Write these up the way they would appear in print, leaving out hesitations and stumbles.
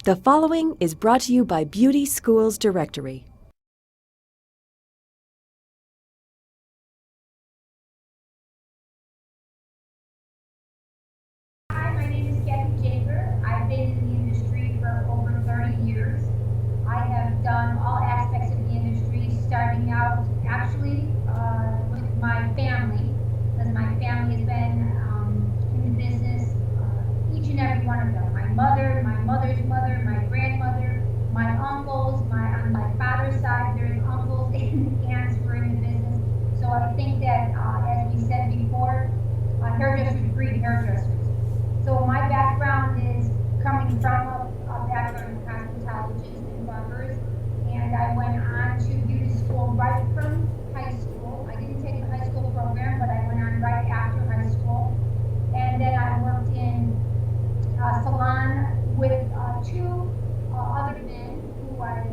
The following is brought to you by Beauty Schools Directory. Hi, my name is Jager. I've been in the industry for over 30 years. I have done all aspects of the industry, starting out actually with my family, because my family has been in the business, each and every one of them. My mother, my mother's mother, my grandmother, my uncles, on my father's side, there's uncles and aunts who are in the business. So I think that, as we said before, hairdressers breed hairdressers. So my background is coming from a background of cosmetologists and barbers, and I went on to beauty school right from high school. I didn't take the high school program, but I went on right after high school, and then I worked in a salon with two other men who I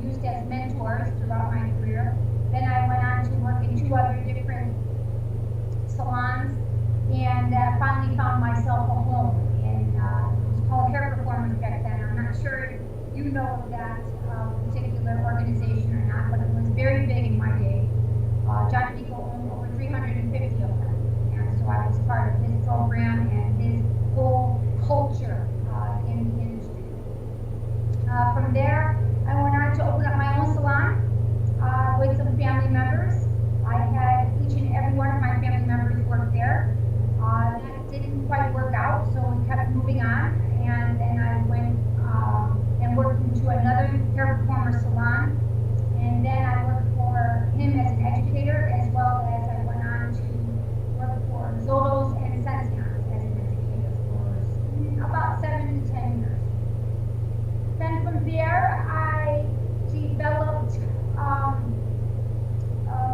used as mentors throughout my career. Then I went on to work in two other different salons, and finally found myself a home. And it was called Hair Performance back then. I'm not sure if you know of that particular organization or not, but it was very big in my day. John Nico owned over 350 of them, and so I was part of his program and his whole culture in the industry. From there, I went on to open up my own salon with some family members. I had each and every one of my family members work there. That didn't quite work out, so we kept moving on, and then I went and worked into another hair performer salon, and then I worked for him as an educator, as well as I went on to work for Zolos and Sensions as an educator for about 7 to 10 years. Then from there, I developed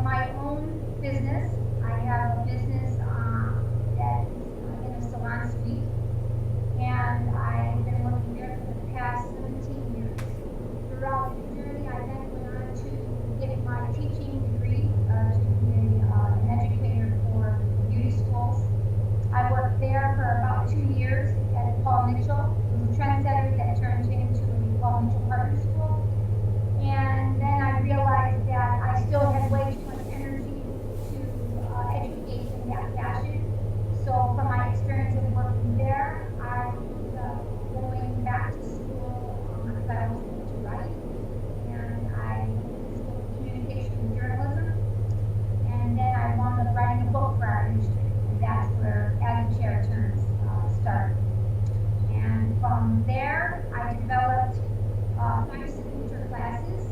my own business. I have a business that is in a salon suite, and I've been working there for the past 17 years. Throughout the journey, I then went on to get my teaching degree to be an educator for beauty schools. I worked there for about 2 years at Paul Mitchell. It was a trendsetter that turned into the Paul Mitchell Partner School. And then I realized that I still had way too much energy to educate in that fashion. So from my experience of working there, I ended up going back to school because I was able to write, and I went to school for communication and journalism, and then I wound up writing a book for our industry, and that's where As the Chair Turns started. And from there, I developed 5 signature classes.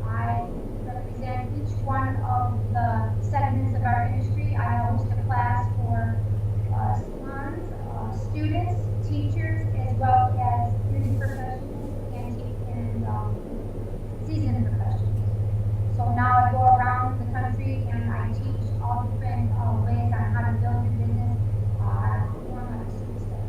I represent each one of the segments of our industry. I host a class for salons, students, teachers, as well as beauty professionals and seasoned professionals. So now I go around the country and I teach all different ways on how to build your business, perform on a suit set.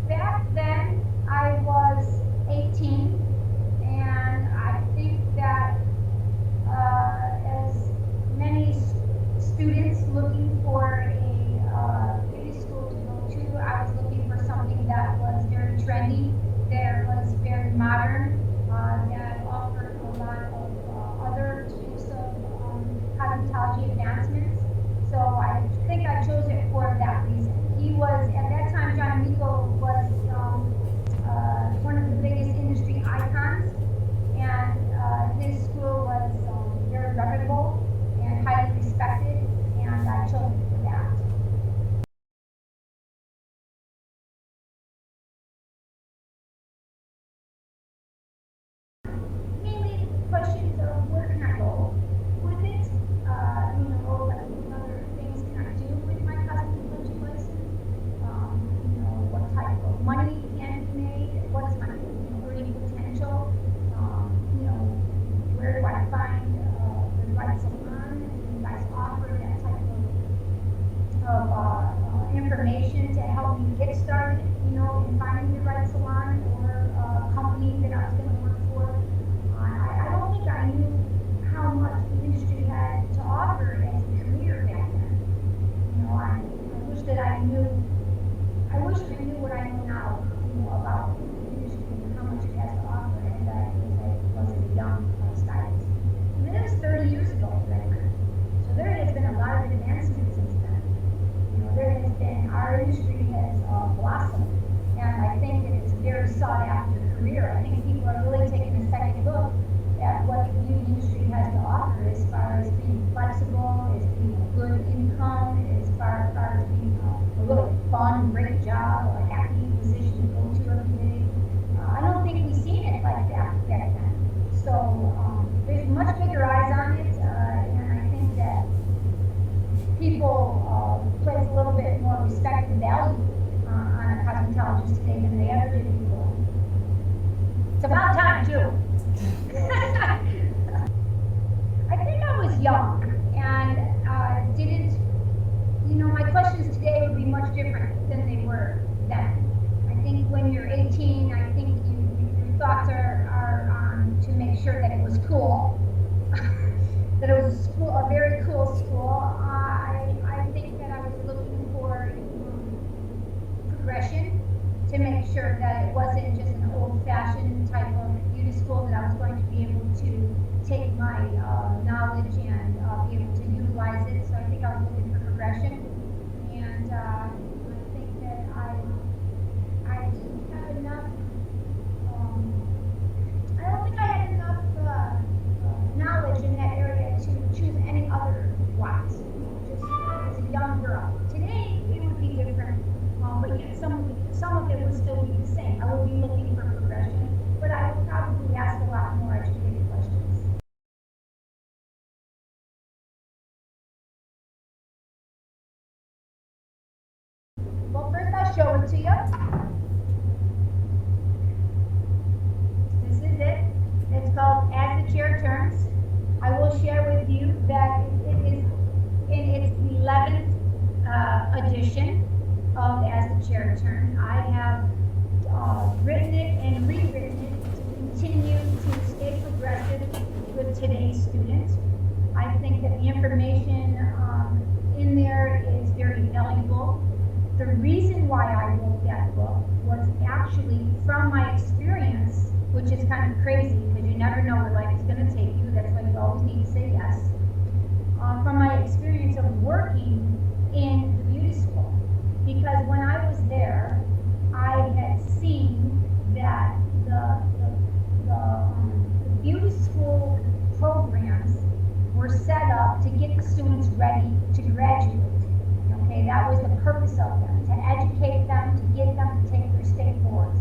Back then, I was 18, and I think that as many students looking for a beauty school to go to, I was looking for something that was very trendy, that was very modern, that offered a lot of other types of cosmetology advancements. So I think I chose it for that reason. He was, at that time, John Nico was one of the biggest industry icons, and his school was very reputable and highly respected, and I chose it for that. Mainly questions of where can I go with it, like what other things can I do with my cosmetology license, what type of money can be made, what is my earning potential, where do I find the right salon, and you guys offer that type of information to help me get started, in finding the right salon or company that I was going to work for. I don't think I knew how much the flexible, as being a good income, as far as being a really fun, great job, a happy position to go to every day. I don't think we seen it like that back then. So there's much bigger eyes on it, and I think that people place a little bit more respect and value on a cosmetologist today than they ever did before. It's about time too. I think I was young and didn't, my questions today would be much different than they were then. I think when you're 18, I think your thoughts are on to make sure that it was cool, that it was a very cool school. I think that I was looking for progression to make sure that it wasn't just an old-fashioned type of beauty school, that I was going to be able to take my knowledge and be able to utilize it. So I think I was looking for progression, and I think that I didn't have enough. I don't think I had enough knowledge in that area to choose any otherwise. Just as a young girl. Today it would be different, but yet some of it would still be the same. I would be looking for progression, but I would probably ask a lot more educated questions. Well, first I'll show it to you. This is it. It's called As the Chair Turns. I will share with you that it is in its 11th edition of As the Chair Turns. I have written it and rewritten it to continue to stay progressive with today's students. I think that the information in there is very valuable. The reason why I wrote that book was actually from my experience, which is kind of crazy because you never know where life is going to take you. That's why you always need to say yes. From my experience of working in the beauty school, because when I was there, I had seen that the beauty school programs were set up to get the students ready to graduate. Okay, that was the purpose of them, to educate them, to get them to take their state boards.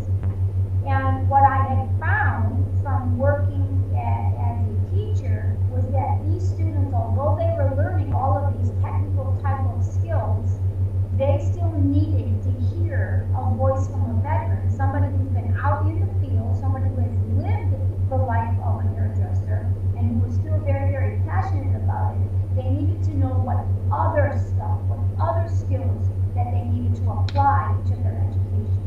And what I had found from working as a teacher was that these students, although they were learning all of these technical type of skills, they still needed to hear a voice from a veteran, somebody who's been out in the field, somebody who has lived the life of a hairdresser, and who was still very, very passionate about it. They needed to know what other stuff, what other skills that they needed to apply to their education.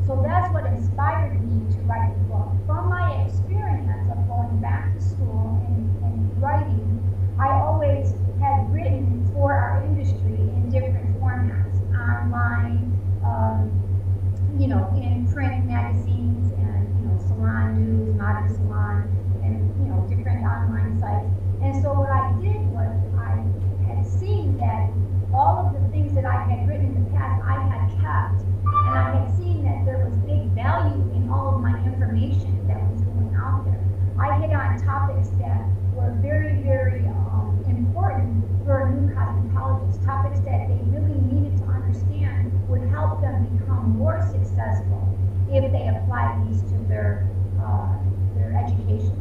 So that's what inspired me to write the book. From my experience of going back to school and writing, I always had written for our industry in different formats, online, in print magazines and, salon news, modern salon, and, different online sites. And so what I did was I had seen that all of the things that I had written in the past, I had kept, and I had seen that there was big value in all of my information that was going out there. I hit on topics that were very, very important for a new cosmetologist, topics that they really needed to understand would help them become more successful if they apply these to their education.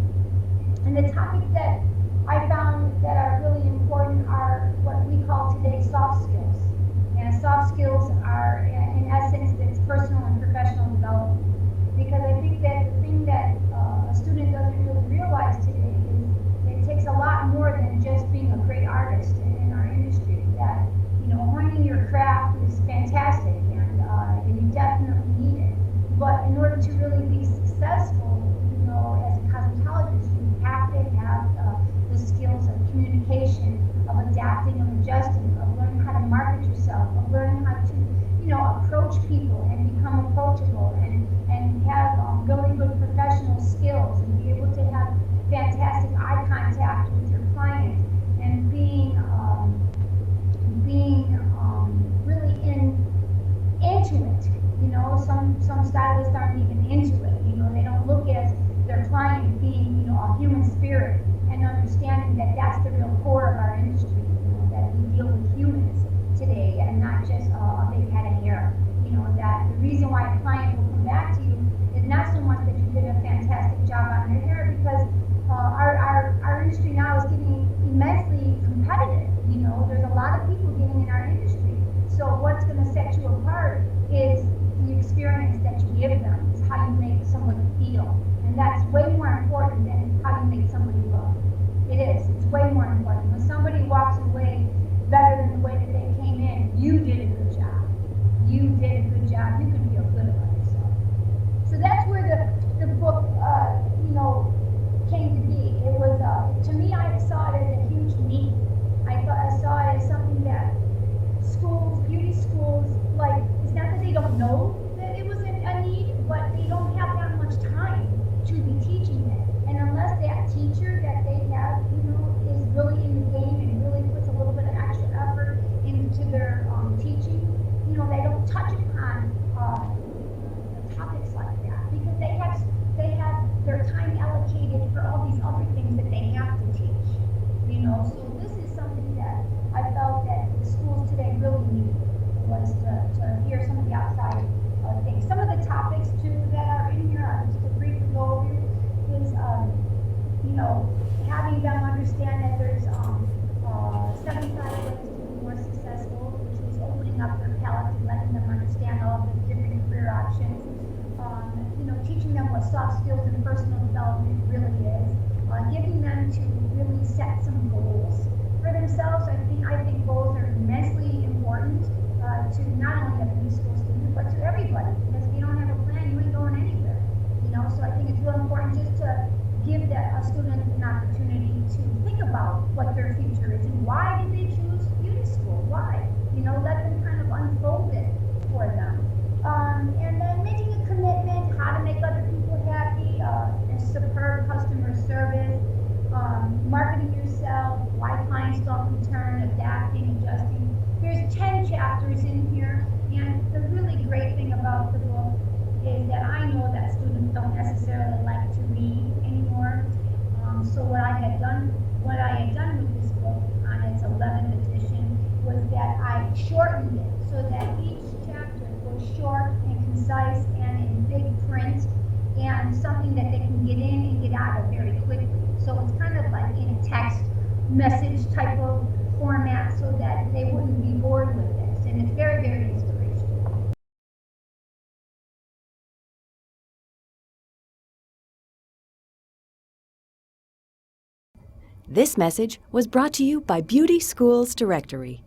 And the topics that I found that are really important are what we call today soft skills. And soft skills are, in essence, it's personal and professional development. Because I think that the thing that a student doesn't really realize today is it takes a lot more than just being a great artist in our industry. That, honing your craft is fantastic, and you definitely need it. But in order to really be successful, as a cosmetologist, you have to have the skills of communication, of adapting, of adjusting, of learning how to market yourself, of learning how to, approach people and become approachable, and have really good professional skills, and be able to have fantastic eye contact with your client, and being really into it. Some stylists aren't even into it. They don't look at their client being, a human spirit and understanding that that's the real core of our industry, that we deal with humans today and not just a big head of hair. That the reason why a client will come back to you is not so much that you did a fantastic job on their hair, because our industry now is getting immensely competitive. There's a lot of people getting in our industry. So what's going to set you apart is the experience that you give them. It's how you make somebody feel. And that's way more important than how you make somebody look. It is. It's way more important. When somebody walks away better than the way that they came in, you did a good job. You did a good job. You can feel good about yourself. So that's where the book, came to be. It was, to me, I saw it as a huge need. I saw it as something that schools, beauty schools, like, it's not that they don't know that it was a need, but they don't have that much time to be teaching it. And unless that teacher that they have, is really in the game and really puts a little bit of extra effort into their teaching, they don't touch upon topics like that, because they have their time allocated for all these other things that they have to teach. So this is something that I felt that the schools today really needed, was to hear some of the outside things. Some of the topics too that are in here, just to briefly go over, is having them understand that there's 75 ways to be more successful, which was opening up their palette and letting them understand all the different career options. Teaching them what soft skills and personal development really is. Giving them to really set some goals for themselves. I think goals are immensely important to not only a beauty school student, but to everybody. Because if you don't have a plan, you ain't going anywhere. So I think it's real important just to give a student an opportunity to think about what their future is and why did they choose beauty school? Why? Let them kind of unfold it for them. And then making a commitment, how to make other people happy, and superb customer service, marketing yourself, why clients don't return, adapting, adjusting. There's 10 chapters in here, and the really great thing about the book is that I know that students don't necessarily like to read anymore. So what I had done with this book on its 11th edition was that I shortened it so that each chapter was short and concise and in big print, and something that they can get in and get out of very quickly. So it's kind of like in a text message type of format, so that they wouldn't be bored with this. And it's very, very inspirational. This message was brought to you by Beauty Schools Directory.